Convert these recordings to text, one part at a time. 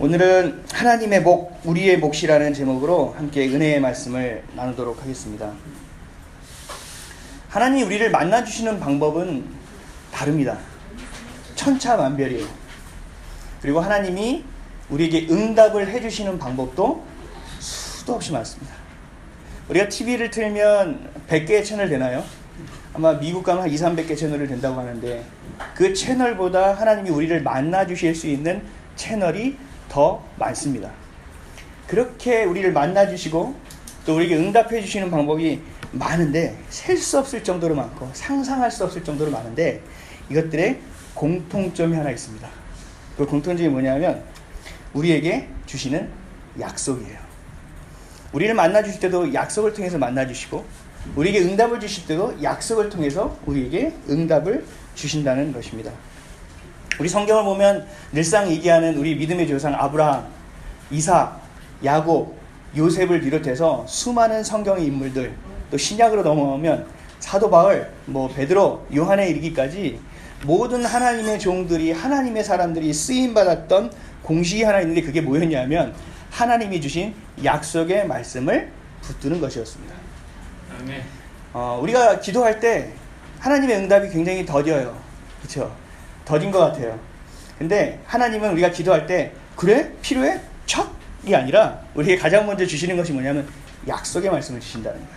오늘은 하나님의 목, 우리의 몫이라는 제목으로 함께 은혜의 말씀을 나누도록 하겠습니다. 하나님이 우리를 만나주시는 방법은 다릅니다. 천차만별이에요. 그리고 하나님이 우리에게 응답을 해주시는 방법도 수도 없이 많습니다. 우리가 TV를 틀면 100개의 채널 되나요? 아마 미국 가면 한 200~300개 채널을 된다고 하는데 그 채널보다 하나님이 우리를 만나주실 수 있는 채널이 더 많습니다. 그렇게 우리를 만나주시고 또 우리에게 응답해 주시는 방법이 많은데 셀 수 없을 정도로 많고 상상할 수 없을 정도로 많은데 이것들의 공통점이 하나 있습니다. 그 공통점이 뭐냐면 우리에게 주시는 약속이에요. 우리를 만나주실 때도 약속을 통해서 만나주시고 우리에게 응답을 주실 때도 약속을 통해서 우리에게 응답을 주신다는 것입니다. 우리 성경을 보면 늘상 얘기하는 우리 믿음의 조상 아브라함, 이삭, 야곱, 요셉을 비롯해서 수많은 성경의 인물들, 또 신약으로 넘어오면 사도 바울, 베드로, 요한에 이르기까지 모든 하나님의 종들이 하나님의 사람들이 쓰임받았던 공식이 하나 있는데 그게 뭐였냐면 하나님이 주신 약속의 말씀을 붙드는 것이었습니다. 아멘. 우리가 기도할 때 하나님의 응답이 굉장히 더뎌요. 그렇죠? 더딘 것 같아요. 근데 하나님은 우리가 기도할 때 그래? 필요해? 척이 아니라 우리에게 가장 먼저 주시는 것이 뭐냐면 약속의 말씀을 주신다는 거예요.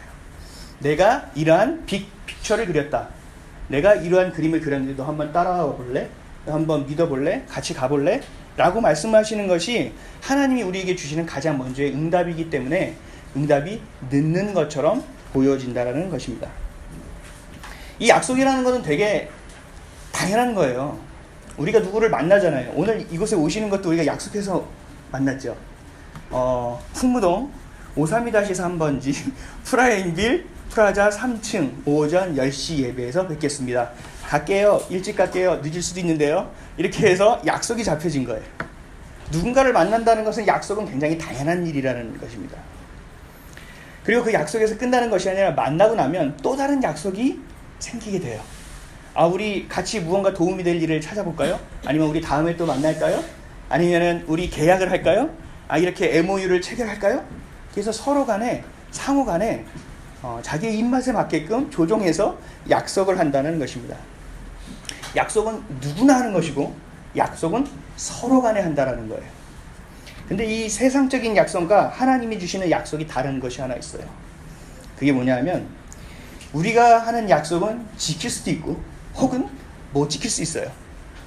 내가 이러한 픽처를 그렸다. 내가 이러한 그림을 그렸는데 너 한번 따라와 볼래? 너 한번 믿어볼래? 같이 가볼래? 라고 말씀하시는 것이 하나님이 우리에게 주시는 가장 먼저의 응답이기 때문에 응답이 늦는 것처럼 보여진다는 것입니다. 이 약속이라는 것은 되게 당연한 거예요. 우리가 누구를 만나잖아요. 오늘 이곳에 오시는 것도 우리가 약속해서 만났죠. 풍무동 532-3번지 프라임빌 프라자 3층 오전 10시 예배에서 뵙겠습니다. 갈게요. 일찍 갈게요. 늦을 수도 있는데요. 이렇게 해서 약속이 잡혀진 거예요. 누군가를 만난다는 것은 약속은 굉장히 당연한 일이라는 것입니다. 그리고 그 약속에서 끝나는 것이 아니라 만나고 나면 또 다른 약속이 생기게 돼요. 우리 같이 무언가 도움이 될 일을 찾아볼까요? 아니면 우리 다음에 또 만날까요? 아니면 우리 계약을 할까요? 이렇게 MOU를 체결할까요? 그래서 서로 간에 상호 간에 자기의 입맛에 맞게끔 조정해서 약속을 한다는 것입니다. 약속은 누구나 하는 것이고 약속은 서로 간에 한다는 거예요. 근데 이 세상적인 약속과 하나님이 주시는 약속이 다른 것이 하나 있어요. 그게 뭐냐면 우리가 하는 약속은 지킬 수도 있고 혹은 못 지킬 수 있어요.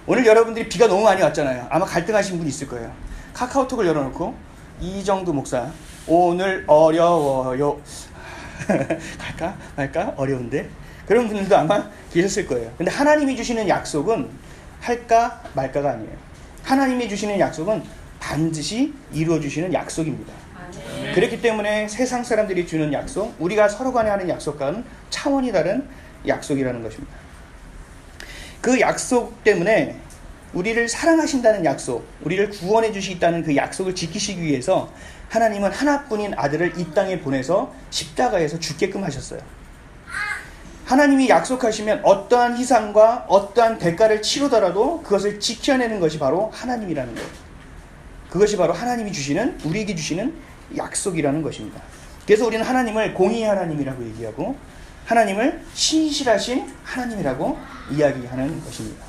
오늘 여러분들이 비가 너무 많이 왔잖아요. 아마 갈등하신 분이 있을 거예요. 카카오톡을 열어놓고 이정도 목사 오늘 어려워요. 갈까 말까 어려운데 그런 분들도 아마 계셨을 거예요. 근데 하나님이 주시는 약속은 할까 말까가 아니에요. 하나님이 주시는 약속은 반드시 이루어 주시는 약속입니다. 그렇기 때문에 세상 사람들이 주는 약속, 우리가 서로 간에 하는 약속과는 차원이 다른 약속이라는 것입니다. 그 약속 때문에 우리를 사랑하신다는 약속, 우리를 구원해 주시겠다는 그 약속을 지키시기 위해서 하나님은 하나뿐인 아들을 이 땅에 보내서 십자가에서 죽게끔 하셨어요. 하나님이 약속하시면 어떠한 희생과 어떠한 대가를 치르더라도 그것을 지켜내는 것이 바로 하나님이라는 거예요. 그것이 바로 하나님이 주시는, 우리에게 주시는 약속이라는 것입니다. 그래서 우리는 하나님을 공의의 하나님이라고 얘기하고 하나님을 신실하신 하나님이라고 이야기하는 것입니다.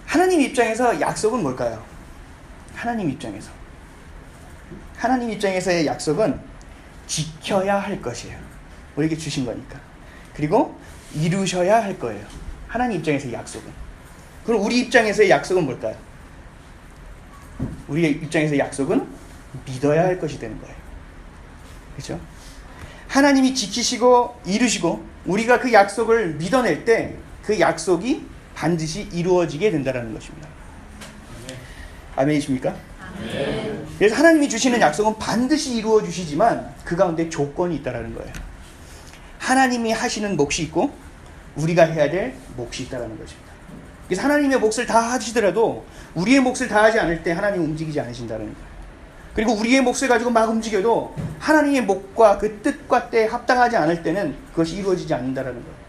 하나님 입장에서 약속은 뭘까요? 하나님 입장에서의 약속은 지켜야 할 것이에요. 우리에게 주신 거니까. 그리고 이루셔야 할 거예요. 하나님 입장에서의 약속은. 그럼 우리 입장에서의 약속은 뭘까요? 우리의 입장에서의 약속은 믿어야 할 것이 되는 거예요. 그렇죠? 하나님이 지키시고 이루시고 우리가 그 약속을 믿어낼 때 그 약속이 반드시 이루어지게 된다는 것입니다. 아멘이십니까? 아멘. 그래서 하나님이 주시는 약속은 반드시 이루어 주시지만 그 가운데 조건이 있다는 거예요. 하나님이 하시는 몫이 있고 우리가 해야 될 몫이 있다는 것입니다. 그래서 하나님의 몫을 다 하시더라도 우리의 몫을 다 하지 않을 때 하나님 움직이지 않으신다는 거예요. 그리고 우리의 몫을 가지고 막 움직여도 하나님의 몫과 그 뜻과 때에 합당하지 않을 때는 그것이 이루어지지 않는다는 거예요.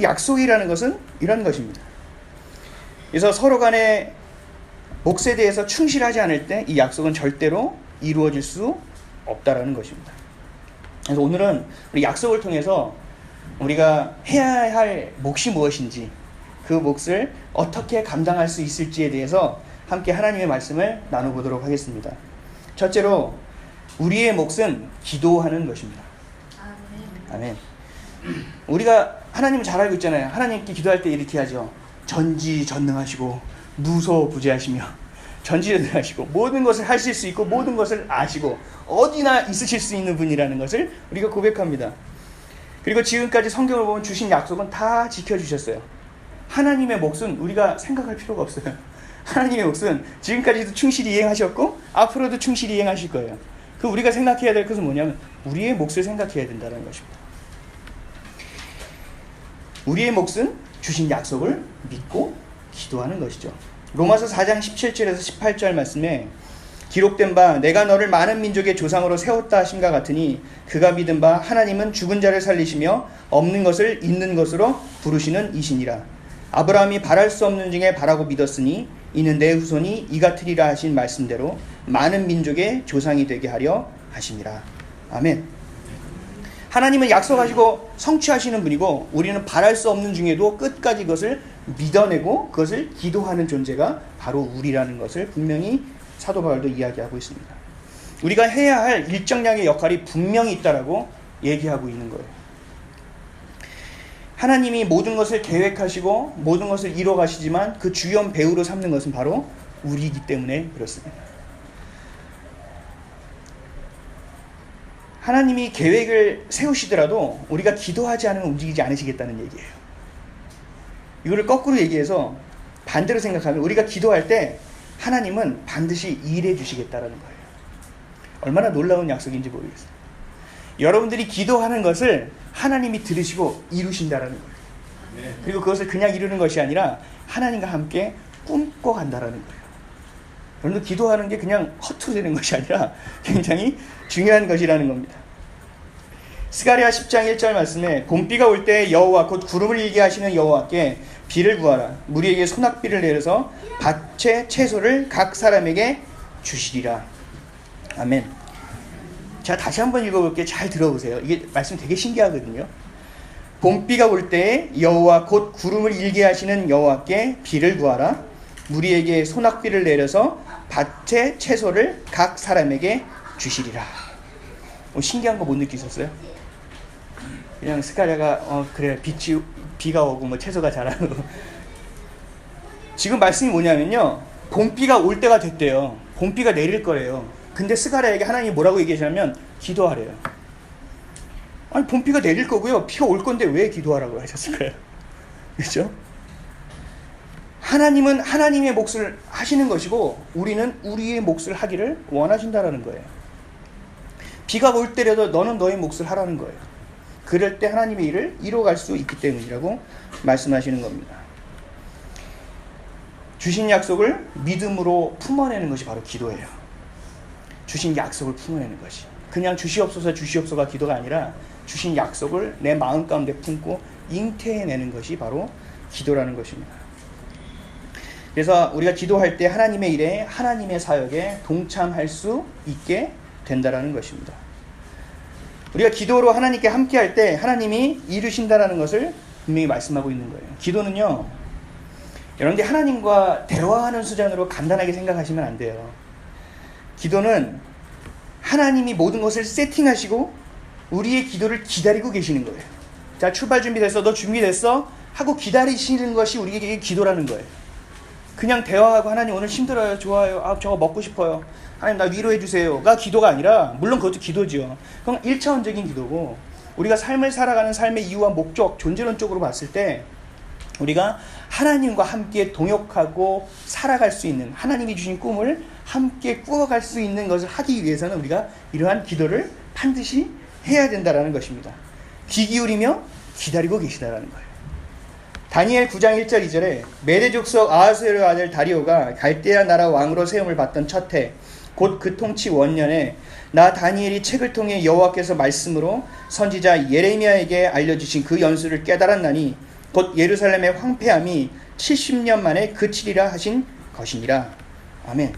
약속이라는 것은 이런 것입니다. 그래서 서로 간에 몫에 대해서 충실하지 않을 때 이 약속은 절대로 이루어질 수 없다라는 것입니다. 그래서 오늘은 우리 약속을 통해서 우리가 해야 할 몫이 무엇인지, 그 몫을 어떻게 감당할 수 있을지에 대해서 함께 하나님의 말씀을 나눠보도록 하겠습니다. 첫째로 우리의 몫은 기도하는 것입니다. 아멘. 우리가 하나님을 잘 알고 있잖아요. 하나님께 기도할 때 이렇게 하죠. 전지전능하시고 무소부재하시며 전지전능하시고 모든 것을 하실 수 있고 모든 것을 아시고 어디나 있으실 수 있는 분이라는 것을 우리가 고백합니다. 그리고 지금까지 성경을 보면 주신 약속은 다 지켜주셨어요. 하나님의 몫은 우리가 생각할 필요가 없어요. 하나님의 몫은 지금까지도 충실히 이행하셨고 앞으로도 충실히 이행하실 거예요. 그 우리가 생각해야 될 것은 뭐냐면 우리의 몫을 생각해야 된다는 것입니다. 우리의 몫은 주신 약속을 믿고 기도하는 것이죠. 로마서 4장 17절에서 18절 말씀에 기록된 바 내가 너를 많은 민족의 조상으로 세웠다 하심과 같으니 그가 믿은 바 하나님은 죽은 자를 살리시며 없는 것을 있는 것으로 부르시는 이시니라. 아브라함이 바랄 수 없는 중에 바라고 믿었으니 이는 내 후손이 이 같으리라 하신 말씀대로 많은 민족의 조상이 되게 하려 하심이라. 아멘. 하나님은 약속하시고 성취하시는 분이고 우리는 바랄 수 없는 중에도 끝까지 그것을 믿어내고 그것을 기도하는 존재가 바로 우리라는 것을 분명히 사도 바울도 이야기하고 있습니다. 우리가 해야 할 일정량의 역할이 분명히 있다라고 얘기하고 있는 거예요. 하나님이 모든 것을 계획하시고 모든 것을 이뤄가시지만 그 주연 배우로 삼는 것은 바로 우리이기 때문에 그렇습니다. 하나님이 계획을 세우시더라도 우리가 기도하지 않으면 움직이지 않으시겠다는 얘기예요. 이거를 거꾸로 얘기해서 반대로 생각하면 우리가 기도할 때 하나님은 반드시 일해 주시겠다는 거예요. 얼마나 놀라운 약속인지 모르겠어요. 여러분들이 기도하는 것을 하나님이 들으시고 이루신다는 거예요. 그리고 그것을 그냥 이루는 것이 아니라 하나님과 함께 꿈꿔 간다는 거예요. 여러분들 기도하는 게 그냥 허투루 되는 것이 아니라 굉장히 중요한 것이라는 겁니다. 스가랴 10장 1절 말씀에 봄비가 올 때 여호와 곧 구름을 일게 하시는 여호와께 비를 구하라. 무리에게 소낙비를 내려서 밭의 채소를 각 사람에게 주시리라. 아멘. 자, 다시 한번 읽어볼게요. 잘 들어보세요. 이게 말씀 되게 신기하거든요. 봄비가 올 때 여호와 곧 구름을 일게 하시는 여호와께 비를 구하라. 무리에게 소낙비를 내려서 밭의 채소를 각 사람에게 주시리라. 신기한 거 못 느끼셨어요? 그냥 스가랴가 그래 비가 오고 뭐 채소가 자라고. 지금 말씀이 뭐냐면요, 봄비가 올 때가 됐대요. 봄비가 내릴 거래요. 근데 스가랴에게 하나님이 뭐라고 얘기하시냐면 기도하래요. 아니 봄비가 내릴 거고요, 비가 올 건데 왜 기도하라고 하셨을까요? 그렇죠? 하나님은 하나님의 몫을 하시는 것이고 우리는 우리의 몫을 하기를 원하신다라는 거예요. 비가 올 때라도 너는 너의 몫을 하라는 거예요. 그럴 때 하나님의 일을 이뤄갈 수 있기 때문이라고 말씀하시는 겁니다. 주신 약속을 믿음으로 품어내는 것이 바로 기도예요. 주신 약속을 품어내는 것이 그냥 주시옵소서 주시옵소서가 기도가 아니라 주신 약속을 내 마음 가운데 품고 잉태해내는 것이 바로 기도라는 것입니다. 그래서 우리가 기도할 때 하나님의 일에 하나님의 사역에 동참할 수 있게 된다라는 것입니다. 우리가 기도로 하나님께 함께 할 때 하나님이 이루신다라는 것을 분명히 말씀하고 있는 거예요. 기도는요, 여러분들이 하나님과 대화하는 수단으로 간단하게 생각하시면 안 돼요. 기도는 하나님이 모든 것을 세팅하시고 우리의 기도를 기다리고 계시는 거예요. 자, 출발 준비됐어? 너 준비됐어? 하고 기다리시는 것이 우리에게 기도라는 거예요. 그냥 대화하고 하나님 오늘 힘들어요, 좋아요, 저거 먹고 싶어요, 하나님 나 위로해 주세요가 기도가 아니라, 물론 그것도 기도죠. 그건 1차원적인 기도고, 우리가 삶을 살아가는 삶의 이유와 목적, 존재론적으로 봤을 때 우리가 하나님과 함께 동역하고 살아갈 수 있는, 하나님이 주신 꿈을 함께 꾸어갈 수 있는 것을 하기 위해서는 우리가 이러한 기도를 반드시 해야 된다는 것입니다. 귀 기울이며 기다리고 계시다라는 거예요. 다니엘 9장 1절 2절에 메대 족속 아하수에르 아들 다리오가 갈대아 나라 왕으로 세움을 받던 첫 해, 곧 그 통치 원년에 나 다니엘이 책을 통해 여호와께서 말씀으로 선지자 예레미야에게 알려주신 그 연수를 깨달았나니 곧 예루살렘의 황폐함이 70년 만에 그치리라 하신 것이니라. 아멘.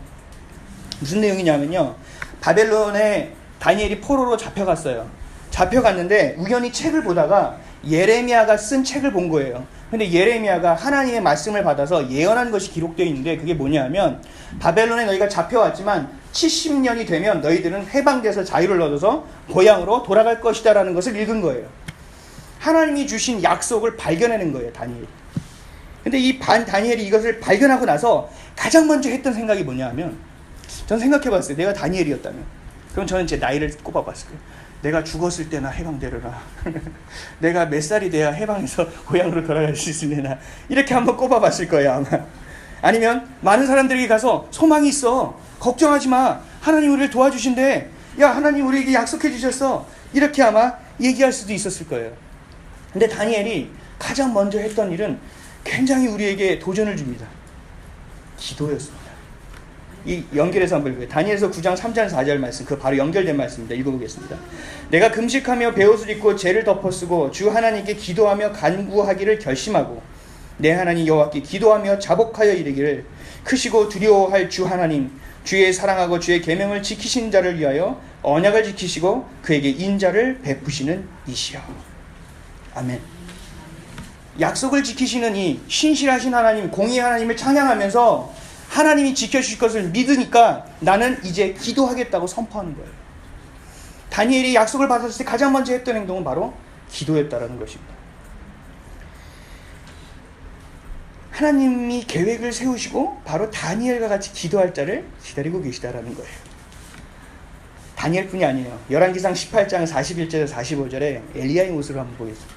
무슨 내용이냐면요. 바벨론에 다니엘이 포로로 잡혀갔어요. 잡혀갔는데 우연히 책을 보다가 예레미야가 쓴 책을 본 거예요. 근데 예레미야가 하나님의 말씀을 받아서 예언한 것이 기록되어 있는데 그게 뭐냐면 바벨론에 너희가 잡혀왔지만 70년이 되면 너희들은 해방돼서 자유를 얻어서 고향으로 돌아갈 것이다 라는 것을 읽은 거예요. 하나님이 주신 약속을 발견하는 거예요, 다니엘이. 근데 이 다니엘이 이것을 발견하고 나서 가장 먼저 했던 생각이 뭐냐면, 전 생각해봤어요. 내가 다니엘이었다면 그럼 저는 제 나이를 꼽아봤을 거예요. 내가 죽었을 때나 해방되려나 내가 몇 살이 돼야 해방해서 고향으로 돌아갈 수 있으려나, 이렇게 한번 꼽아봤을 거예요 아마. 아니면 많은 사람들에게 가서 소망이 있어, 걱정하지 마, 하나님 우리를 도와주신대, 야 하나님 우리에게 약속해 주셨어, 이렇게 아마 얘기할 수도 있었을 거예요. 근데 다니엘이 가장 먼저 했던 일은 굉장히 우리에게 도전을 줍니다. 기도였습니다. 이 연결해서 한번 읽어요. 다니엘서 9장 3절 4절 말씀, 그 바로 연결된 말씀입니다. 읽어보겠습니다. 내가 금식하며 베옷을 입고 죄를 덮어쓰고 주 하나님께 기도하며 간구하기를 결심하고 내 하나님 여호와께 기도하며 자복하여 이르기를, 크시고 두려워할 주 하나님, 주의 사랑하고 주의 계명을 지키신 자를 위하여 언약을 지키시고 그에게 인자를 베푸시는 이시여. 아멘. 약속을 지키시는 이 신실하신 하나님, 공의의 하나님을 찬양하면서 하나님이 지켜주실 것을 믿으니까 나는 이제 기도하겠다고 선포하는 거예요. 다니엘이 약속을 받았을 때 가장 먼저 했던 행동은 바로 기도였다라는 것입니다. 하나님이 계획을 세우시고 바로 다니엘과 같이 기도할 자를 기다리고 계시다라는 거예요. 다니엘뿐이 아니에요. 열왕기상 18장 41절에서 45절에 엘리야의 모습을 한번 보겠습니다.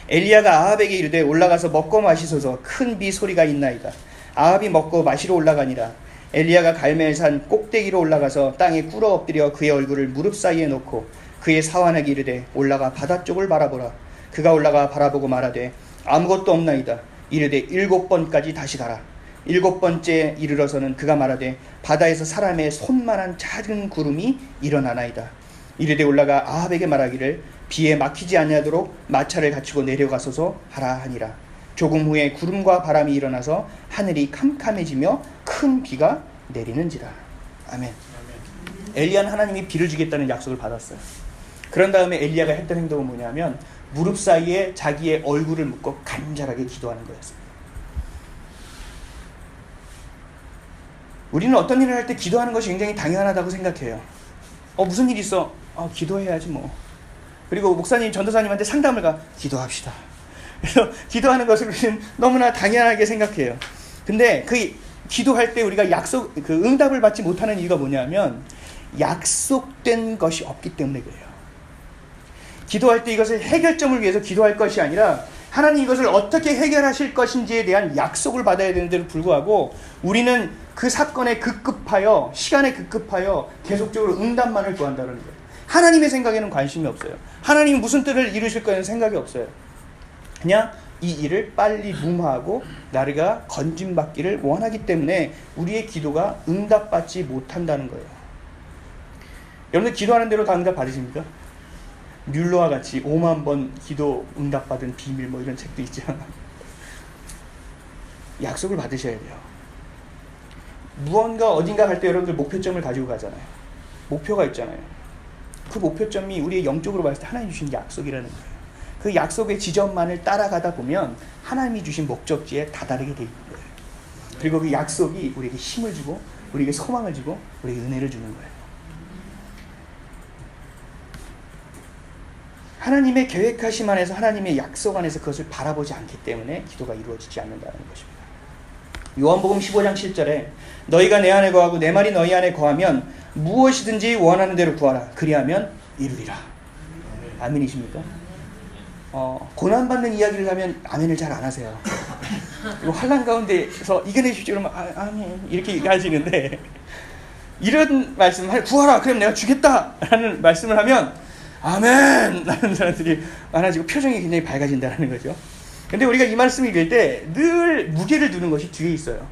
엘리야가 아합에게 이르되 올라가서 먹고 마시소서, 큰 비 소리가 있나이다. 아합이 먹고 마시러 올라가니라. 엘리야가 갈멜산 꼭대기로 올라가서 땅에 꿇어 엎드려 그의 얼굴을 무릎 사이에 놓고 그의 사환에게 이르되 올라가 바다 쪽을 바라보라. 그가 올라가 바라보고 말하되 아무것도 없나이다. 이르되 7번까지 다시 가라. 7번째 이르러서는 그가 말하되 바다에서 사람의 손만한 작은 구름이 일어나나이다. 이르되 올라가 아합에게 말하기를 비에 막히지 아니하도록 마차를 갖추고 내려가소서 하라 하니라. 조금 후에 구름과 바람이 일어나서 하늘이 캄캄해지며 큰 비가 내리는지라. 아멘. 엘리야는 하나님이 비를 주겠다는 약속을 받았어요. 그런 다음에 엘리야가 했던 행동은 뭐냐면 무릎 사이에 자기의 얼굴을 묶고 간절하게 기도하는 거였습니다. 우리는 어떤 일을 할 때 기도하는 것이 굉장히 당연하다고 생각해요. 무슨 일 있어? 기도해야지 뭐. 그리고 목사님, 전도사님한테 상담을 가, 기도합시다. 그래서 기도하는 것을 우리는 너무나 당연하게 생각해요. 근데 그 기도할 때 우리가 응답을 받지 못하는 이유가 뭐냐면 약속된 것이 없기 때문에 그래요. 기도할 때 이것을 해결점을 위해서 기도할 것이 아니라 하나님 이것을 어떻게 해결하실 것인지에 대한 약속을 받아야 되는데도 불구하고 우리는 그 사건에 급급하여, 시간에 급급하여 계속적으로 응답만을 구한다는 거예요. 하나님의 생각에는 관심이 없어요. 하나님이 무슨 뜻을 이루실 거에는 생각이 없어요. 그냥 이 일을 빨리 무마하고 나리가 건짐받기를 원하기 때문에 우리의 기도가 응답받지 못한다는 거예요. 여러분들 기도하는 대로 다 응답 받으십니까? 뮬러와 같이 5만 번 기도 응답받은 비밀 뭐 이런 책도 있죠. 약속을 받으셔야 돼요. 무언가 어딘가 갈 때 여러분들 목표점을 가지고 가잖아요. 목표가 있잖아요. 그 목표점이 우리의 영적으로 봤을 때 하나님 주신 약속이라는 거예요. 그 약속의 지점만을 따라가다 보면 하나님이 주신 목적지에 다다르게 돼 있는 거예요. 그리고 그 약속이 우리에게 힘을 주고 우리에게 소망을 주고 우리에게 은혜를 주는 거예요. 하나님의 계획하심 안에서, 하나님의 약속 안에서 그것을 바라보지 않기 때문에 기도가 이루어지지 않는다는 것입니다. 요한복음 15장 7절에 너희가 내 안에 거하고 내 말이 너희 안에 거하면 무엇이든지 원하는 대로 구하라. 그리하면 이루리라. 아멘이십니까? 고난받는 이야기를 하면 아멘을 잘 안 하세요. 그리고 환난 가운데서 이겨내십시오 그러면 아멘 이렇게 하시는데, 이런 말씀을 구하라 그럼 내가 주겠다 라는 말씀을 하면 아멘 라는 사람들이 많아지고 표정이 굉장히 밝아진다는 거죠. 근데 우리가 이 말씀을 읽을 때 늘 무게를 두는 것이 뒤에 있어요.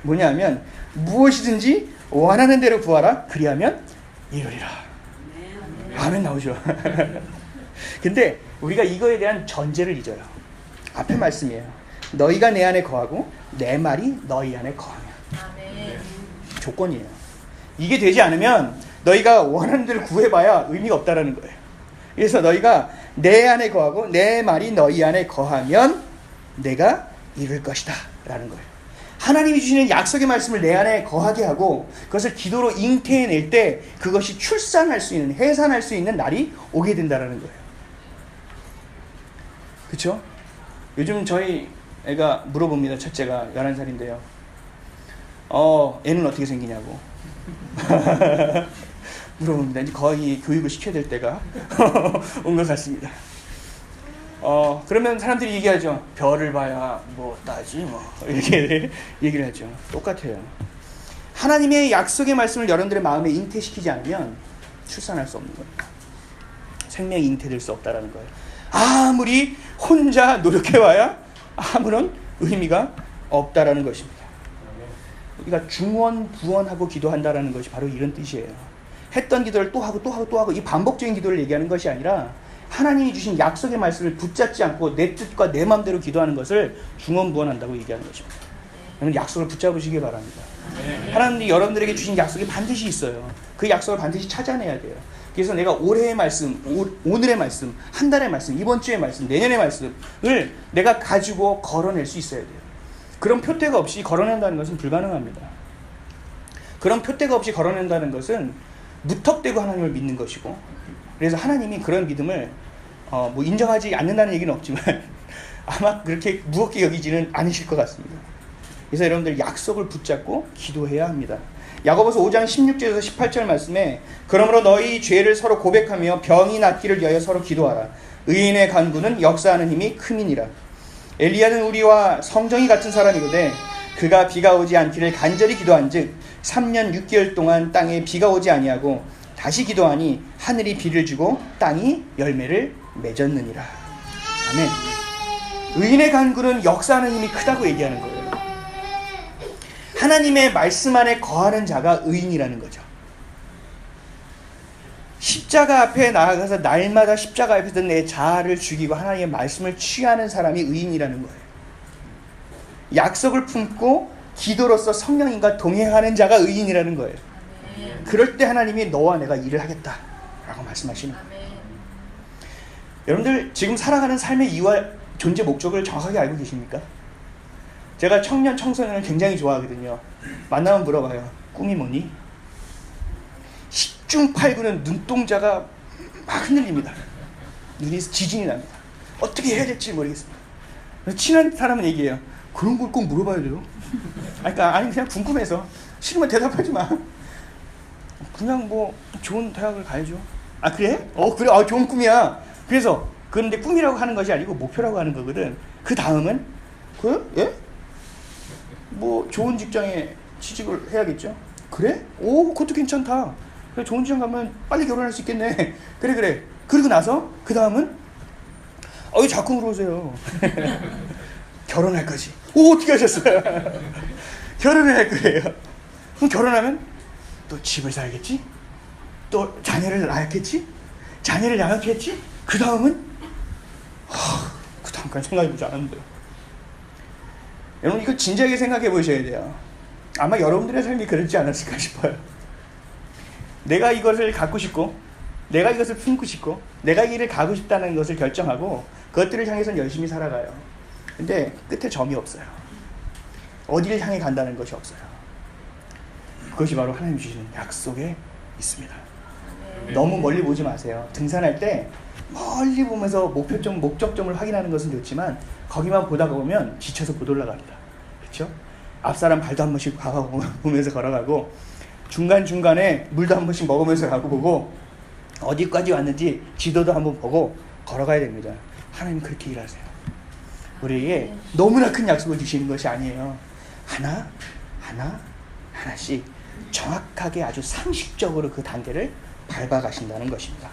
뭐냐면 무엇이든지 원하는 대로 구하라 그리하면 이루리라. 아멘 나오죠. 근데 우리가 이거에 대한 전제를 잊어요. 앞에 말씀이에요. 너희가 내 안에 거하고 내 말이 너희 안에 거하면. 조건이에요. 이게 되지 않으면 너희가 원하는 대로 구해봐야 의미가 없다라는 거예요. 그래서 너희가 내 안에 거하고 내 말이 너희 안에 거하면 내가 이룰 것이다 라는 거예요. 하나님이 주시는 약속의 말씀을 내 안에 거하게 하고 그것을 기도로 잉태해낼 때 그것이 출산할 수 있는, 해산할 수 있는 날이 오게 된다는 거예요. 그렇죠? 요즘 저희 애가 물어봅니다. 첫째가 11살인데요. 애는 어떻게 생기냐고 물어봅니다. 이제 거의 교육을 시켜야 될 때가 온 것 같습니다. 그러면 사람들이 얘기하죠. 별을 봐야 뭐 따지 뭐 이렇게 얘기를 하죠. 똑같아요. 하나님의 약속의 말씀을 여러분들의 마음에 잉태시키지 않으면 출산할 수 없는 겁니다. 생명이 잉태될 수 없다라는 거예요. 아무리 혼자 노력해봐야 아무런 의미가 없다라는 것입니다. 우리가 중원부원하고 기도한다라는 것이 바로 이런 뜻이에요. 했던 기도를 또 하고 또 하고 또 하고 이 반복적인 기도를 얘기하는 것이 아니라 하나님이 주신 약속의 말씀을 붙잡지 않고 내 뜻과 내 마음대로 기도하는 것을 중원부원한다고 얘기하는 것입니다. 여러분 약속을 붙잡으시기 바랍니다. 하나님이 여러분들에게 주신 약속이 반드시 있어요. 그 약속을 반드시 찾아내야 돼요. 그래서 내가 올해의 말씀, 오늘의 말씀, 한 달의 말씀, 이번 주의 말씀, 내년의 말씀을 내가 가지고 걸어낼 수 있어야 돼요. 그런 표대가 없이 걸어낸다는 것은 불가능합니다. 그런 표대가 없이 걸어낸다는 것은 무턱대고 하나님을 믿는 것이고, 그래서 하나님이 그런 믿음을 뭐 인정하지 않는다는 얘기는 없지만 아마 그렇게 무겁게 여기지는 않으실 것 같습니다. 그래서 여러분들 약속을 붙잡고 기도해야 합니다. 야고보서 5장 16절에서 18절 말씀에 그러므로 너희 죄를 서로 고백하며 병이 낫기를 위하여 서로 기도하라. 의인의 간구는 역사하는 힘이 큼이니라. 엘리야는 우리와 성정이 같은 사람이거든 그가 비가 오지 않기를 간절히 기도한즉 3년 6개월 동안 땅에 비가 오지 아니하고 다시 기도하니 하늘이 비를 주고 땅이 열매를 맺었느니라. 아멘. 의인의 간구는 역사하는 힘이 크다고 얘기하는 거예요. 하나님의 말씀 안에 거하는 자가 의인이라는 거죠. 십자가 앞에 나아가서 날마다 십자가 앞에서 내 자아를 죽이고 하나님의 말씀을 취하는 사람이 의인이라는 거예요. 약속을 품고 기도로서 성령님과 동행하는 자가 의인이라는 거예요. 그럴 때 하나님이 너와 내가 일을 하겠다 라고 말씀하시는 거예요. 여러분들 지금 살아가는 삶의 이유와 존재 목적을 정확하게 알고 계십니까? 제가 청년 청소년을 굉장히 좋아하거든요. 만나면 물어봐요. 꿈이 뭐니? 10중 8구는 눈동자가 막 흔들립니다. 눈이 지진이 납니다. 어떻게 해야 될지 모르겠습니다. 친한 사람은 얘기해요. 그런 걸 꼭 물어봐야 돼요? 그러니까 아니 그냥 궁금해서 싫으면 대답하지 마. 그냥 뭐 좋은 대학을 가야죠. 아 그래? 그래? 좋은 꿈이야. 그래서 그런데 꿈이라고 하는 것이 아니고 목표라고 하는 거거든. 그 다음은 예? 뭐 좋은 직장에 취직을 해야겠죠. 그래? 그것도 괜찮다. 그래, 좋은 직장 가면 빨리 결혼할 수 있겠네. 그래. 그리고 나서 그 다음은 왜 자꾸 물어보세요. 결혼할 거지. 어떻게 하셨어요? 결혼을 할 거예요. 그럼 결혼하면 또 집을 살겠지? 또 자녀를 낳았겠지? 자녀를 양육했지? 그 다음은 그 다음까지 생각해보지 않았는데요. 여러분 이거 진지하게 생각해 보셔야 돼요. 아마 여러분들의 삶이 그렇지 않았을까 싶어요. 내가 이것을 갖고 싶고 내가 이것을 품고 싶고 내가 이 길을 가고 싶다는 것을 결정하고 그것들을 향해서는 열심히 살아가요. 근데 끝에 점이 없어요. 어디를 향해 간다는 것이 없어요. 그것이 바로 하나님 주시는 약속에 있습니다. 너무 멀리 보지 마세요. 등산할 때 멀리 보면서 목적점을 확인하는 것은 좋지만 거기만 보다가 보면 지쳐서 못 올라갑니다. 그렇죠? 앞사람 발도 한 번씩 보면서 걸어가고 중간중간에 물도 한 번씩 먹으면서 가고 보고 어디까지 왔는지 지도도 한번 보고 걸어가야 됩니다. 하나님 그렇게 일하세요. 우리에게 너무나 큰 약속을 주시는 것이 아니에요. 하나씩 정확하게 아주 상식적으로 그 단계를 밟아가신다는 것입니다.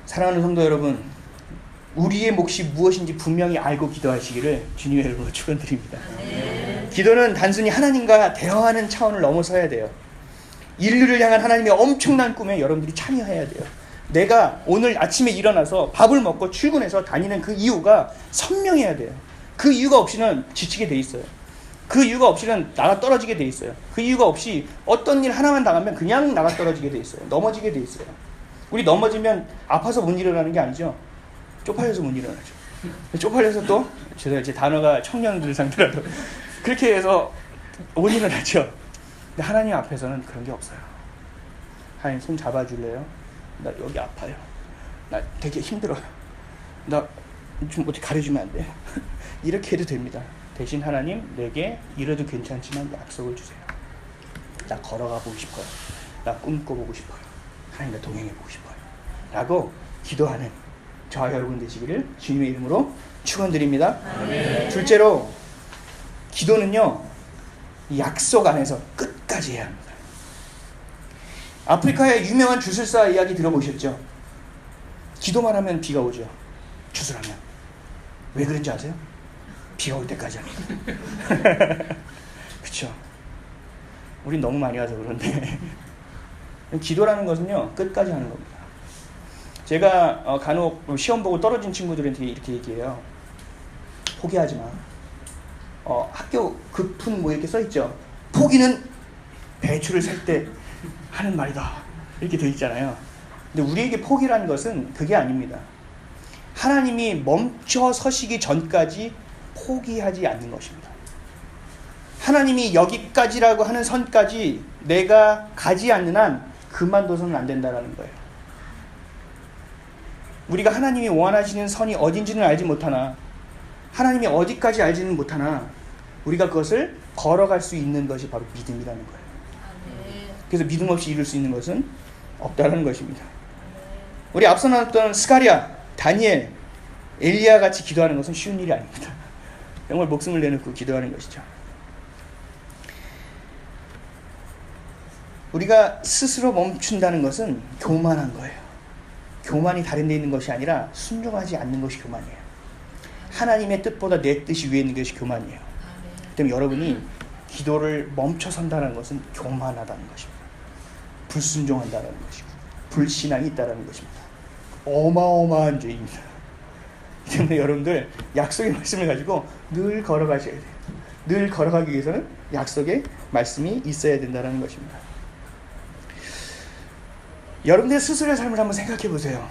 사랑하는 성도 여러분, 우리의 몫이 무엇인지 분명히 알고 기도하시기를 주님의 이름으로 축원드립니다. 기도는 단순히 하나님과 대화하는 차원을 넘어서야 돼요. 인류를 향한 하나님의 엄청난 꿈에 여러분들이 참여해야 돼요. 내가 오늘 아침에 일어나서 밥을 먹고 출근해서 다니는 그 이유가 선명해야 돼요. 그 이유가 없이는 지치게 돼 있어요. 그 이유가 없이는 나가 떨어지게 돼 있어요. 그 이유가 없이 어떤 일 하나만 당하면 그냥 나가 떨어지게 돼 있어요. 넘어지게 돼 있어요. 우리 넘어지면 아파서 못 일어나는 게 아니죠. 쪽팔려서 못 일어나죠. 쪽팔려서 또 제 단어가 청년들 상대라도 그렇게 해서 못 일어나죠. 근데 하나님 앞에서는 그런 게 없어요. 하나님 손 잡아줄래요? 나 여기 아파요. 나 되게 힘들어요. 나 좀 어떻게 가려주면 안 돼요? 이렇게 해도 됩니다. 대신 하나님 내게 이래도 괜찮지만 약속을 주세요. 나 걸어가 보고 싶어요. 나 꿈꿔보고 싶어요. 하나님과 동행해보고 싶어요. 라고 기도하는 저와 여러분 되시기를 주님의 이름으로 축원드립니다. 둘째로 기도는요 약속 안에서 끝까지 해야 합니다. 아프리카의 유명한 주술사 이야기 들어보셨죠? 기도만 하면 비가 오죠. 주술하면. 왜 그런지 아세요? 비가 올 때까지 합니다. 그쵸? 우린 너무 많이 와서 그런데 기도라는 것은요 끝까지 하는 겁니다. 제가 간혹 시험 보고 떨어진 친구들한테 이렇게 얘기해요. 포기하지 마. 학교 급훈 뭐 이렇게 써있죠. 포기는 배추를 살 때 하는 말이다. 이렇게 돼 있잖아요. 근데 우리에게 포기라는 것은 그게 아닙니다. 하나님이 멈춰 서시기 전까지 포기하지 않는 것입니다. 하나님이 여기까지라고 하는 선까지 내가 가지 않는 한 그만둬서는 안 된다는 거예요. 우리가 하나님이 원하시는 선이 어딘지는 알지 못하나 하나님이 어디까지 알지는 못하나 우리가 그것을 걸어갈 수 있는 것이 바로 믿음이라는 거예요. 그래서 믿음 없이 이룰 수 있는 것은 없다는 것입니다. 우리 앞서 나눴던 스가랴, 다니엘, 엘리야 같이 기도하는 것은 쉬운 일이 아닙니다. 정말 목숨을 내놓고 기도하는 것이죠. 우리가 스스로 멈춘다는 것은 교만한 거예요. 교만이 다른 데 있는 것이 아니라 순종하지 않는 것이 교만이에요. 하나님의 뜻보다 내 뜻이 위에 있는 것이 교만이에요. 때문에 여러분이 기도를 멈춰선다는 것은 교만하다는 것입니다. 불순종한다는 것이고 불신앙이 있다는 것입니다. 어마어마한 죄입니다. 때문에 여러분들 약속의 말씀을 가지고 늘 걸어가셔야 돼요. 늘 걸어가기 위해서는 약속의 말씀이 있어야 된다는 것입니다. 여러분들 스스로의 삶을 한번 생각해 보세요.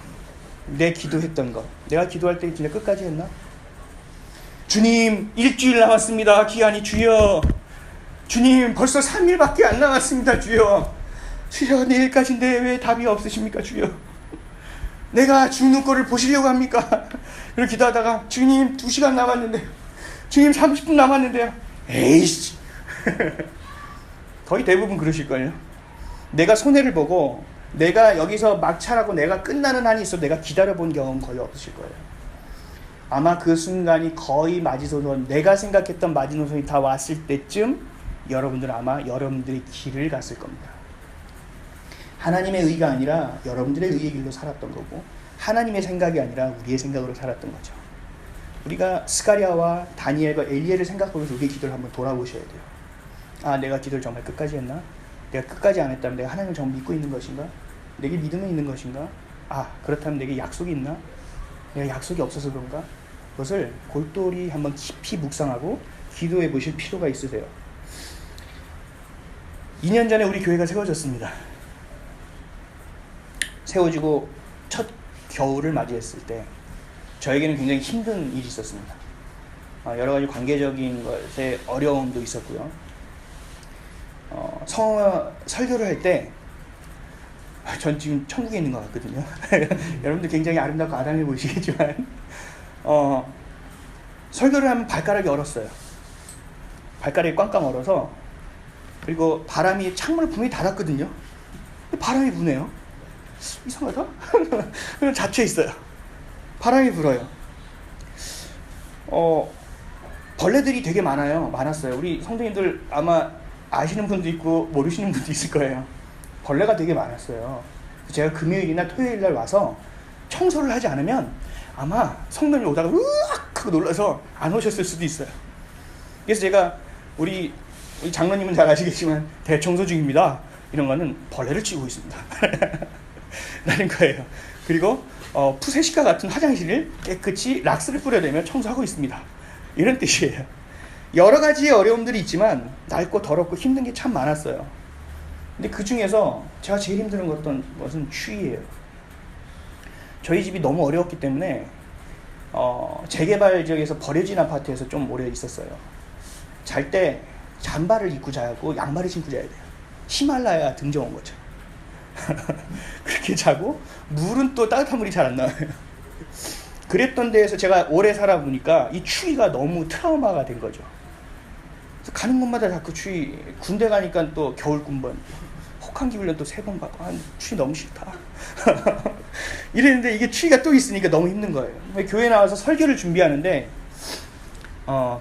내 기도했던 것, 내가 기도할 때 진짜 끝까지 했나? 주님, 일주일 남았습니다. 기한이. 주여, 주님 벌써 3일밖에 안 남았습니다. 주여, 주여 내일까지인데 왜 답이 없으십니까? 주여, 내가 죽는 꼴을 보시려고 합니까? 이렇게 기도하다가 주님 2시간 남았는데, 주님 30분 남았는데요. 에이씨. 거의 대부분 그러실걸요. 내가 손해를 보고 내가 여기서 막차라고 내가 끝나는 한이 있어 내가 기다려본 경험 거의 없으실 거예요. 아마 그 순간이 거의 마지노선, 내가 생각했던 마지노선이 다 왔을 때쯤 여러분들은 아마 여러분들의 길을 갔을 겁니다. 하나님의 의가 아니라 여러분들의 의의 길로 살았던 거고, 하나님의 생각이 아니라 우리의 생각으로 살았던 거죠. 우리가 스가랴와 다니엘과 엘리야를 생각하면서 우리의 기도를 한번 돌아보셔야 돼요. 아, 내가 기도를 정말 끝까지 했나? 내가 끝까지 안 했다면 내가 하나님을 정말 믿고 있는 것인가? 내게 믿음이 있는 것인가? 아, 그렇다면 내게 약속이 있나? 내가 약속이 없어서 그런가? 그것을 골똘히 한번 깊이 묵상하고 기도해 보실 필요가 있으세요. 2년 전에 우리 교회가 세워졌습니다. 세워지고 첫 겨울을 맞이했을 때 저에게는 굉장히 힘든 일이 있었습니다. 여러 가지 관계적인 것에 어려움도 있었고요. 설교를 할 때 전 지금 천국에 있는 것 같거든요. 여러분들 굉장히 아름답고 아담해 보이시겠지만 설교를 하면 발가락이 얼었어요. 발가락이 꽝꽝 얼어서, 그리고 바람이 창문을 분명히 닫았거든요. 바람이 부네요. 이상하다? 그냥 닫혀 있어요. 바람이 불어요. 벌레들이 되게 많았어요. 우리 성도님들 아마 아시는 분도 있고 모르시는 분도 있을 거예요. 벌레가 되게 많았어요. 제가 금요일이나 토요일 날 와서 청소를 하지 않으면 아마 성도님이 오다가 으악 하고 놀라서 안 오셨을 수도 있어요. 그래서 제가 우리 장로님은 잘 아시겠지만 대청소 중입니다. 이런 거는 벌레를 치우고 있습니다. 라는 거예요. 그리고 푸세식과 같은 화장실을 깨끗이 락스를 뿌려대며 청소하고 있습니다. 이런 뜻이에요. 여러 가지의 어려움들이 있지만 낡고 더럽고 힘든 게 참 많았어요. 근데 그 중에서 제가 제일 힘든 것은 추위예요. 저희 집이 너무 어려웠기 때문에 재개발 지역에서 버려진 아파트에서 좀 오래 있었어요. 잘 때 잠바를 입고 자고 양말을 신고 자야 돼요. 히말라야 등정원 거죠. 그렇게 자고 물은 또 따뜻한 물이 잘 안 나와요. 그랬던 데에서 제가 오래 살아보니까 이 추위가 너무 트라우마가 된 거죠. 그래서 가는 곳마다 자꾸 추위, 군대 가니까 또 겨울 군번, 혹한기 훈련 또 3번 받고, 추위 너무 싫다. 이랬는데 이게 추위가 또 있으니까 너무 힘든 거예요. 교회 나와서 설교를 준비하는데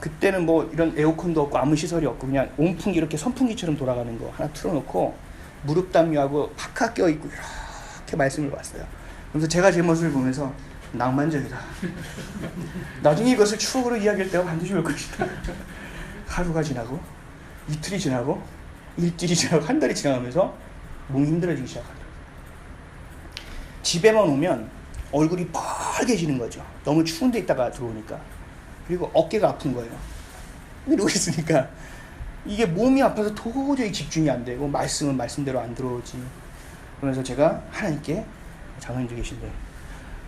그때는 뭐 이런 에어컨도 없고 아무 시설이 없고 그냥 온풍기 이렇게 선풍기처럼 돌아가는 거 하나 틀어놓고 무릎 담요하고 파카 껴입고 이렇게 말씀을 봤어요. 그래서 제가 제 모습을 보면서 낭만적이다. 나중에 이것을 추억으로 이야기할 때가 반드시 올 것이다. 하루가 지나고 이틀이 지나고 일주일이 지나고 한 달이 지나가면서 몸이 힘들어지기 시작하더라고요. 집에만 오면 얼굴이 빨개지는 거죠. 너무 추운 데 있다가 들어오니까. 그리고 어깨가 아픈 거예요. 이러고 있으니까 이게 몸이 아파서 도저히 집중이 안 되고 말씀은 말씀대로 안 들어오지. 그러면서 제가 하나님께, 장로님도 계신데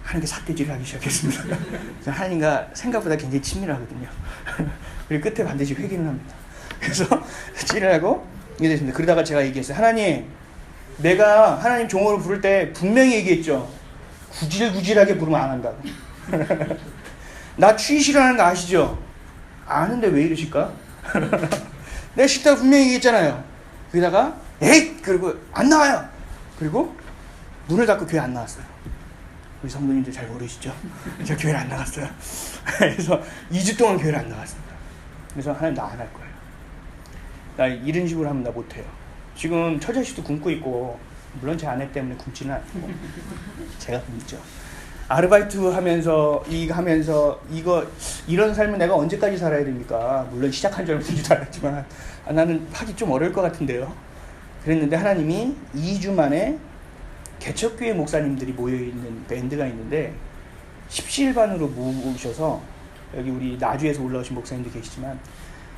하나님께 삿대질을 하기 시작했습니다. 하나님과 생각보다 굉장히 친밀하거든요. 그리고 끝에 반드시 회개는 합니다. 그래서 찔을 하고 이게 됐습니다. 그러다가 제가 얘기했어요. 하나님, 내가 하나님 종으로 부를 때 분명히 얘기했죠. 구질구질하게 부르면 안 한다고. 나 추위 싫어하는 거 아시죠? 아는데 왜 이러실까? 내가 싫다고 분명히 얘기했잖아요. 거기다가 에잇! 그리고 안 나와요. 그리고 문을 닫고 교회 안 나왔어요. 우리 성도님들 잘 모르시죠? 제가 교회를 안 나갔어요. 그래서 2주 동안 교회를 안 나갔습니다. 그래서 하나님 나 안 할 거예요. 나 이런 식으로 하면 나 못해요. 지금 처자식도 굶고 있고, 물론 제 아내 때문에 굶지는 않고 제가 굶죠. 아르바이트 하면서 이런 삶은 내가 언제까지 살아야 됩니까? 물론 시작한 지 얼마 되지도 않았지만 나는 하기 좀 어려울 것 같은데요. 그랬는데 하나님이 2주 만에 개척교회 목사님들이 모여있는 밴드가 있는데 십시일반으로 모으셔서, 여기 우리 나주에서 올라오신 목사님도 계시지만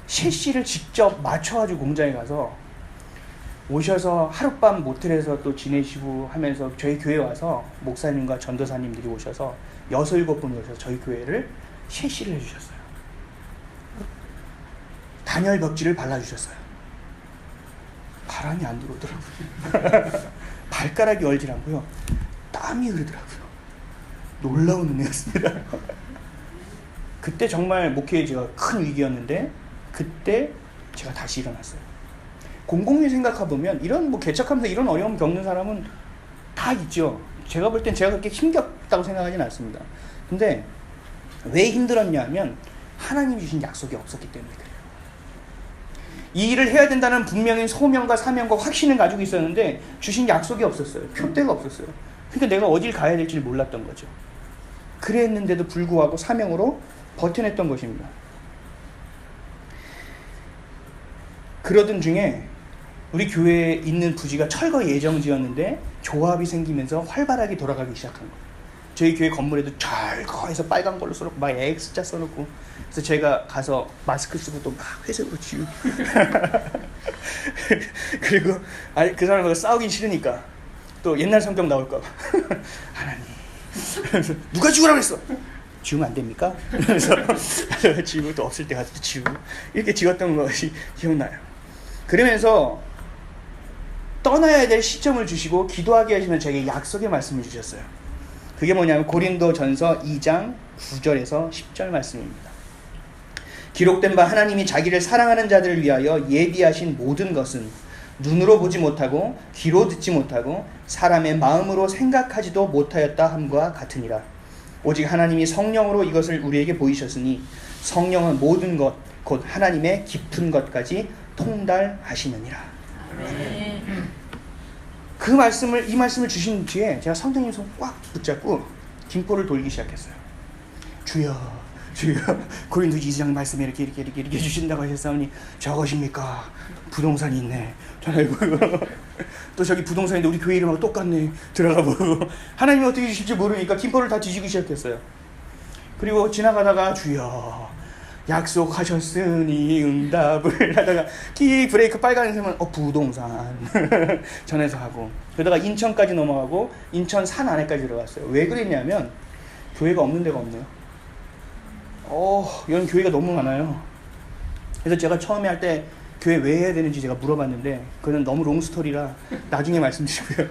셰시를 직접 맞춰가지고 공장에 가서 오셔서 하룻밤 모텔에서 또 지내시고 하면서 저희 교회에 와서 목사님과 전도사님들이 오셔서 6, 7분이 오셔서 저희 교회를 셰시를 해주셨어요. 단열 벽지를 발라주셨어요. 바람이 안 들어오더라고요. 발가락이 얼질 않고요. 땀이 흐르더라고요. 놀라운 은혜였습니다. 그때 정말 목회에 제가 큰 위기였는데 그때 제가 다시 일어났어요. 곰곰이 생각해보면 이런 개척하면서 이런 어려움 겪는 사람은 다 있죠. 제가 볼 땐 제가 그렇게 힘겹다고 생각하진 않습니다. 근데 왜 힘들었냐 하면 하나님이 주신 약속이 없었기 때문에 그래요. 이 일을 해야 된다는 분명히 소명과 사명과 확신을 가지고 있었는데 주신 약속이 없었어요. 표대가 없었어요. 그러니까 내가 어딜 가야 될지를 몰랐던 거죠. 그랬는데도 불구하고 사명으로 버텨냈던 것입니다. 그러던 중에 우리 교회에 있는 부지가 철거 예정지였는데 조합이 생기면서 활발하게 돌아가기 시작한 거예요. 저희 교회 건물에도 철거해서 빨간 걸로 써놓고 막 X자 써놓고, 그래서 제가 가서 마스크 쓰고 또 막 회색으로 지우고 그리고 그 사람하고 싸우긴 싫으니까 또 옛날 성격 나올까 봐 하나님 누가 지우라고 했어? 지우면 안 됩니까? 그래서 지우고 또 없을 때 가서 또 지우고 이렇게 지웠던 것이 기억나요. 그러면서 떠나야 될 시점을 주시고 기도하게 하시면 저에게 약속의 말씀을 주셨어요. 그게 뭐냐면 고린도전서 2장 9절에서 10절 말씀입니다. 기록된 바 하나님이 자기를 사랑하는 자들을 위하여 예비하신 모든 것은 눈으로 보지 못하고 귀로 듣지 못하고 사람의 마음으로 생각하지도 못하였다 함과 같으니라. 오직 하나님이 성령으로 이것을 우리에게 보이셨으니 성령은 모든 것 곧 하나님의 깊은 것까지 통달하시느니라. 이 말씀을 주신 뒤에 제가 성령님 손 꽉 붙잡고 김포를 돌기 시작했어요. 주여, 주여, 고린도 2장 말씀에 이렇게 주신다고 하셨사오니 저것입니까? 부동산이 있네. 또 저기 부동산인데 우리 교회 이름하고 똑같네. 들어가 보고 하나님이 어떻게 주실지 모르니까 김포를 다 뒤지기 시작했어요. 그리고 지나가다가 주여, 약속하셨으니 응답을 하다가 키 브레이크 빨간 색은 부동산 전에서 하고 그러다가 인천까지 넘어가고 인천 산 안에까지 들어갔어요. 왜 그랬냐면 교회가 없는 데가 없네요. 이런 교회가 너무 많아요. 그래서 제가 처음에 할 때 교회 왜 해야 되는지 제가 물어봤는데 그거는 너무 롱스토리라 나중에 말씀드리고요.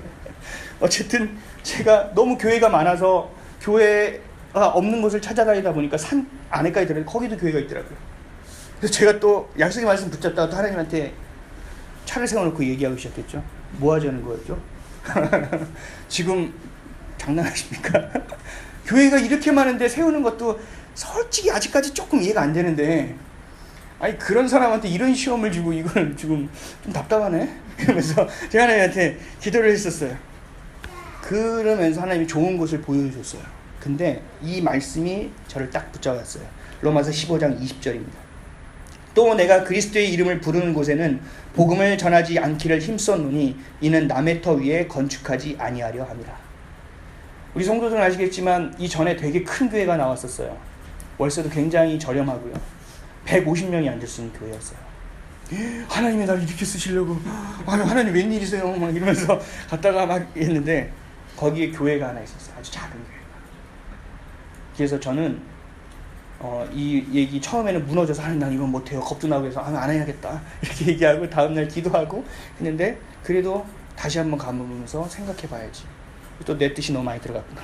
어쨌든 제가 너무 교회가 많아서 교회가 없는 곳을 찾아다니다 보니까 산 안에까지 들어갔는데 거기도 교회가 있더라고요. 그래서 제가 또 약속의 말씀 붙잡다가 또 하나님한테 차를 세워놓고 얘기하기 시작했죠. 뭐 하자는 거였죠? 지금 장난하십니까? 교회가 이렇게 많은데 세우는 것도 솔직히 아직까지 조금 이해가 안 되는데 아니 그런 사람한테 이런 시험을 주고 이건 지금 좀 답답하네? 그러면서 제가 하나님한테 기도를 했었어요. 그러면서 하나님이 좋은 곳을 보여주셨어요. 근데 이 말씀이 저를 딱 붙잡았어요. 로마서 15장 20절입니다. 또 내가 그리스도의 이름을 부르는 곳에는 복음을 전하지 않기를 힘썼노니 이는 남의 터 위에 건축하지 아니하려 함이라. 우리 성도들은 아시겠지만 이전에 되게 큰 교회가 나왔었어요. 월세도 굉장히 저렴하고요. 150명이 앉을 수 있는 교회였어요. 하나님이 날 이렇게 쓰시려고 하나님 웬일이세요? 막 이러면서 갔다가 막 했는데 거기에 교회가 하나 있었어요. 아주 작은 교회가. 그래서 저는 이 얘기 처음에는 무너져서 난 이건 못해요. 겁도 나고 해서 안 해야겠다 이렇게 얘기하고 다음날 기도하고 했는데 그래도 다시 한번 가보면서 생각해 봐야지. 또 내 뜻이 너무 많이 들어갔구나.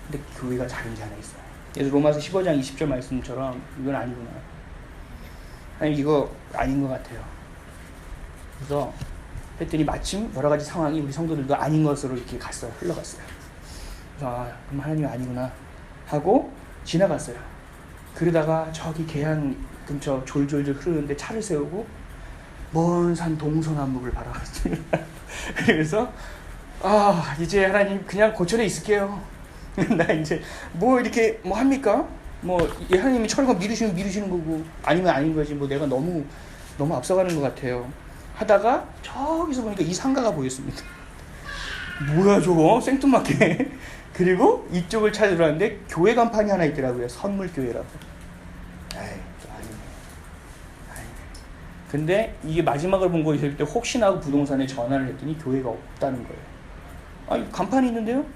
근데 교회가 작은 게 하나 있어요. 그래서 로마서 15장 20절 말씀처럼 이건 아니구나. 아니 이거 아닌 것 같아요. 그래서 했더니 마침 여러 가지 상황이 우리 성도들도 아닌 것으로 이렇게 갔어요. 흘러갔어요. 그래서 그럼 하나님이 아니구나 하고 지나갔어요. 그러다가 저기 계양 근처 졸졸졸 흐르는데 차를 세우고 먼 산 동서남북을 바라봤습니다. 그래서 이제 하나님 그냥 고철에 있을게요. 나 이제 뭐 이렇게 뭐 합니까? 뭐 하나님이 철거 미루시는 거고 아니면 아닌 거지. 뭐 내가 너무 앞서가는 것 같아요. 하다가 저기서 보니까 이 상가가 보였습니다. 뭐야 저거 생뚱맞게. 그리고 이쪽을 찾으러 왔는데 교회 간판이 하나 있더라고요. 선물교회라고. 아니네. 근데 이게 마지막을 본 거 있을 때 혹시나 하고 부동산에 전화를 했더니 교회가 없다는 거예요. 간판이 있는데요?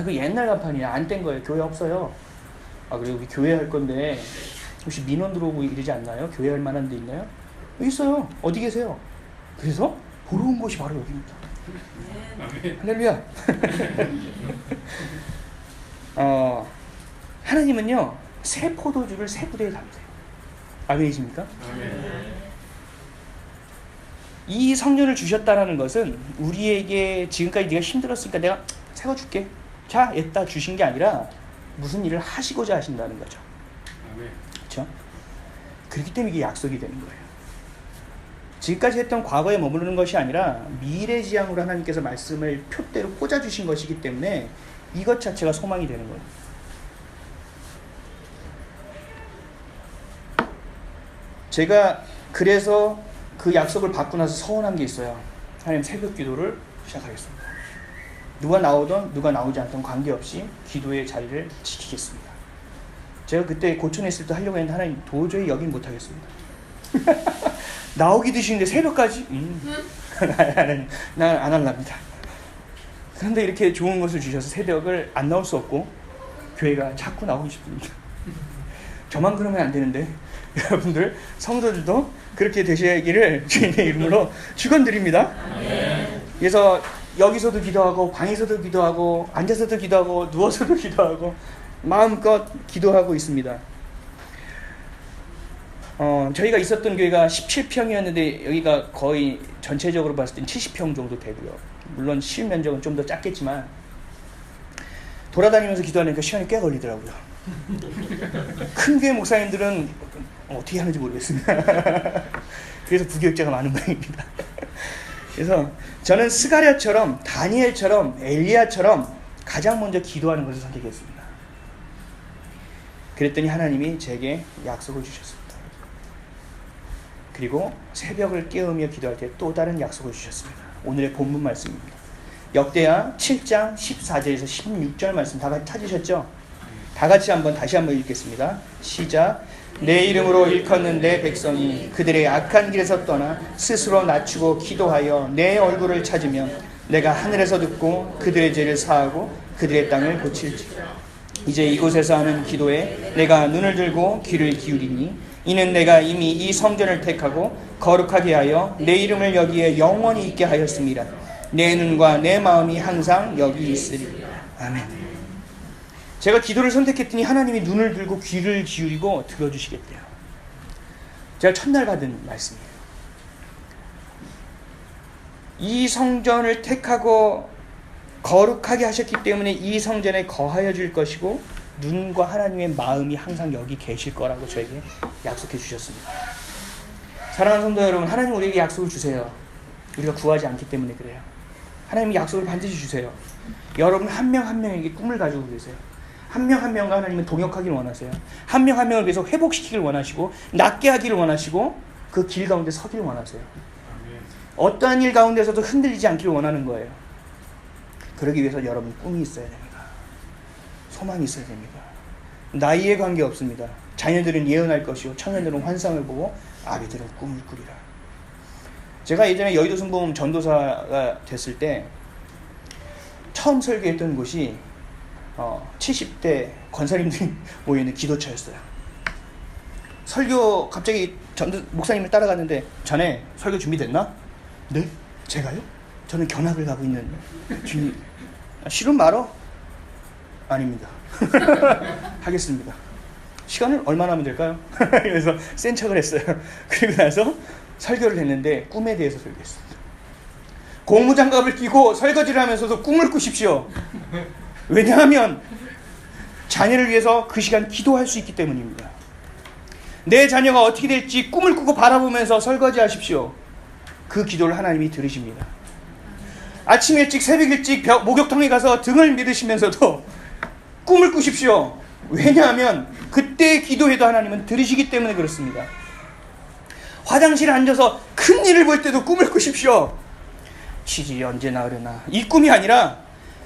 그 옛날 간판이야. 안 뗀 거예요. 교회 없어요. 그리고 우리 교회 할 건데 혹시 민원 들어오고 이러지 않나요? 교회 할 만한 데 있나요? 있어요. 어디 계세요? 그래서 보러 온 곳이 바로 여기입니다. 할렐루야. 하나님은요 새 포도주를 새 부대에 담으세요. 아멘이십니까? 이 성령을 주셨다라는 것은 우리에게 지금까지 네가 힘들었으니까 내가 세워줄게. 자, 했다 주신 게 아니라 무슨 일을 하시고자 하신다는 거죠. 그렇죠? 그렇기 때문에 이게 약속이 되는 거예요. 지금까지 했던 과거에 머무르는 것이 아니라 미래지향으로 하나님께서 말씀을 표대로 꽂아주신 것이기 때문에 이것 자체가 소망이 되는 거예요. 제가 그래서 그 약속을 받고 나서 서운한 게 있어요. 하나님 새벽 기도를 시작하겠습니다. 누가 나오든 누가 나오지 않든 관계없이 기도의 자리를 지키겠습니다. 제가 그때 고촌에 있을 때 하려고 했는데 하나님 도저히 여긴 못하겠습니다. 나오기도 싫은데 새벽까지? 난 안 할랍니다. 그런데 이렇게 좋은 것을 주셔서 새벽을 안 나올 수 없고 교회가 자꾸 나오고 싶습니다. 저만 그러면 안 되는데 여러분들 성도들도 그렇게 되시기를 주님의 이름으로 축원드립니다. 그래서 여기서도 기도하고 방에서도 기도하고 앉아서도 기도하고 누워서도 기도하고 마음껏 기도하고 있습니다. 저희가 있었던 교회가 17평이었는데 여기가 거의 전체적으로 봤을 땐 70평 정도 되고요. 물론 실면적은 좀 더 작겠지만 돌아다니면서 기도하니까 시간이 꽤 걸리더라고요. 큰 교회 목사님들은 어떻게 하는지 모르겠습니다. 그래서 부교육자가 많은 모양입니다. 그래서 저는 스가랴처럼 다니엘처럼 엘리야처럼 가장 먼저 기도하는 것을 선택했습니다. 그랬더니 하나님이 제게 약속을 주셨습니다. 그리고 새벽을 깨우며 기도할 때 또 다른 약속을 주셨습니다. 오늘의 본문 말씀입니다. 역대하 7장 14절에서 16절 말씀 다 같이 찾으셨죠? 다 같이 다시 한번 읽겠습니다. 시작. 내 이름으로 일컫는 내 백성이 그들의 악한 길에서 떠나 스스로 낮추고 기도하여 내 얼굴을 찾으면 내가 하늘에서 듣고 그들의 죄를 사하고 그들의 땅을 고칠지. 이제 이곳에서 하는 기도에 내가 눈을 들고 귀를 기울이니 이는 내가 이미 이 성전을 택하고 거룩하게 하여 내 이름을 여기에 영원히 있게 하였습니다. 내 눈과 내 마음이 항상 여기 있으리. 아멘. 제가 기도를 선택했더니 하나님이 눈을 들고 귀를 기울이고 들어주시겠대요. 제가 첫날 받은 말씀이에요. 이 성전을 택하고 거룩하게 하셨기 때문에 이 성전에 거하여 줄 것이고 눈과 하나님의 마음이 항상 여기 계실 거라고 저에게 약속해 주셨습니다. 사랑하는 성도 여러분, 하나님 우리에게 약속을 주세요. 우리가 구하지 않기 때문에 그래요. 하나님 약속을 반드시 주세요. 여러분 한 명 한 명에게 꿈을 가지고 계세요. 한 명 한 명과 하나님은 동역하기를 원하세요. 한 명 한 명을 위해서 회복시키기를 원하시고 낫게 하기를 원하시고 그 길 가운데 서기를 원하세요. 어떠한 일 가운데서도 흔들리지 않기를 원하는 거예요. 그러기 위해서 여러분 꿈이 있어야 됩니다. 소망이 있어야 됩니다. 나이에 관계없습니다. 자녀들은 예언할 것이요 청년들은 환상을 보고 아비들은 꿈을 꾸리라. 제가 예전에 여의도 순복음 전도사가 됐을 때 처음 설교했던 곳이 70대 권사님들이 모여있는 기도처였어요. 설교 갑자기 목사님을 따라갔는데 자네 설교 준비됐나? 네? 제가요? 저는 견학을 가고 있는 주님. 싫으면 말어? 아닙니다. 하겠습니다. 시간을 얼마나 하면 될까요? 그래서 센 척을 했어요. 그리고 나서 설교를 했는데 꿈에 대해서 설교했습니다. 고무장갑을 끼고 설거지를 하면서도 꿈을 꾸십시오. 왜냐하면 자녀를 위해서 그 시간 기도할 수 있기 때문입니다. 내 자녀가 어떻게 될지 꿈을 꾸고 바라보면서 설거지 하십시오. 그 기도를 하나님이 들으십니다. 아침 일찍 새벽 일찍 목욕탕에 가서 등을 밀으시면서도 꿈을 꾸십시오. 왜냐하면 그때 기도해도 하나님은 들으시기 때문에 그렇습니다. 화장실에 앉아서 큰 일을 볼 때도 꿈을 꾸십시오. 치질이 언제 나으려나. 이 꿈이 아니라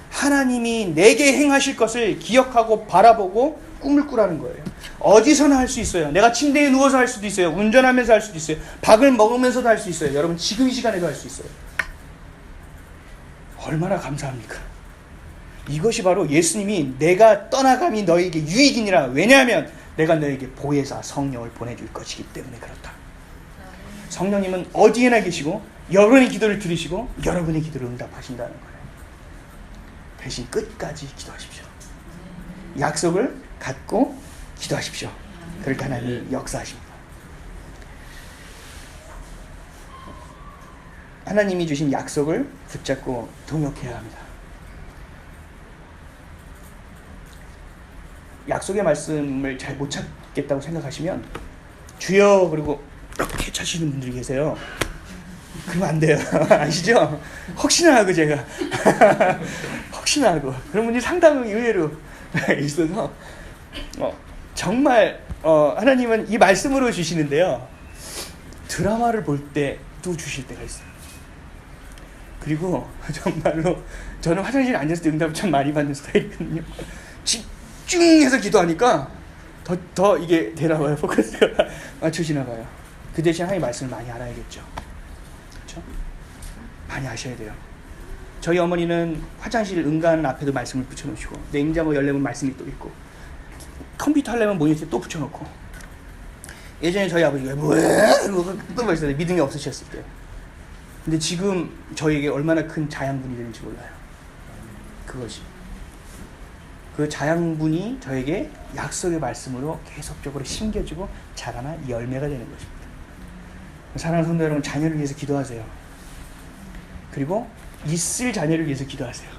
하나님이 내게 행하실 것을 기억하고 바라보고 꿈을 꾸라는 거예요. 어디서나 할 수 있어요. 내가 침대에 누워서 할 수도 있어요. 운전하면서 할 수도 있어요. 밥을 먹으면서도 할 수 있어요. 여러분 지금 이 시간에도 할 수 있어요. 얼마나 감사합니까? 이것이 바로 예수님이 내가 떠나감이 너에게 유익이니라. 왜냐하면 내가 너에게 보혜사 성령을 보내줄 것이기 때문에 그렇다. 성령님은 어디에나 계시고 여러분의 기도를 들으시고 여러분의 기도를 응답하신다는 거예요. 대신 끝까지 기도하십시오. 약속을 갖고 기도하십시오. 그렇게 하나님이 역사하십니다. 하나님이 주신 약속을 붙잡고 동역해야 합니다. 약속의 말씀을 잘 못 찾겠다고 생각하시면 주여 그리고 이렇게 차시는 분들이 계세요. 그러면 안 돼요. 아시죠? 혹시나 하고 제가 혹시나 하고 그런 분이 상당히 의외로 있어서 정말 하나님은 이 말씀으로 주시는데요. 드라마를 볼 때도 주실 때가 있어요. 그리고 정말로 저는 화장실에 앉았을 때 응답을 참 많이 받는 스타일이거든요. 집중해서 기도하니까 더 이게 되나 봐요. 포커스가 맞추시나 봐요. 그 대신 하나님의 말씀을 많이 알아야겠죠. 그렇죠? 많이 아셔야 돼요. 저희 어머니는 화장실 응간 앞에도 말씀을 붙여놓으시고 냉장고 열려면 말씀이 또 있고 컴퓨터 하려면 모니터에 또 붙여놓고 예전에 저희 아버지가 또 말씀하셨어요. 믿음이 없으셨을 때. 근데 지금 저에게 얼마나 큰 자양분이 되는지 몰라요. 그것이. 그 자양분이 저에게 약속의 말씀으로 계속적으로 심겨지고 자라나 열매가 되는 것입니다. 사랑하는 성도 여러분, 자녀를 위해서 기도하세요. 그리고 있을 자녀를 위해서 기도하세요.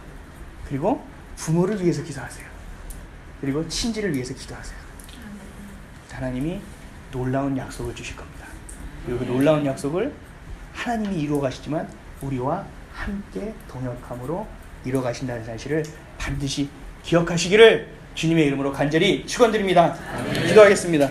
그리고 부모를 위해서 기도하세요. 그리고 친지를 위해서 기도하세요. 하나님이 놀라운 약속을 주실 겁니다. 그리고 그 놀라운 약속을 하나님이 이루어 가시지만 우리와 함께 동역함으로 이루어 가신다는 사실을 반드시 기억하시기를 주님의 이름으로 간절히 축원드립니다. 기도하겠습니다.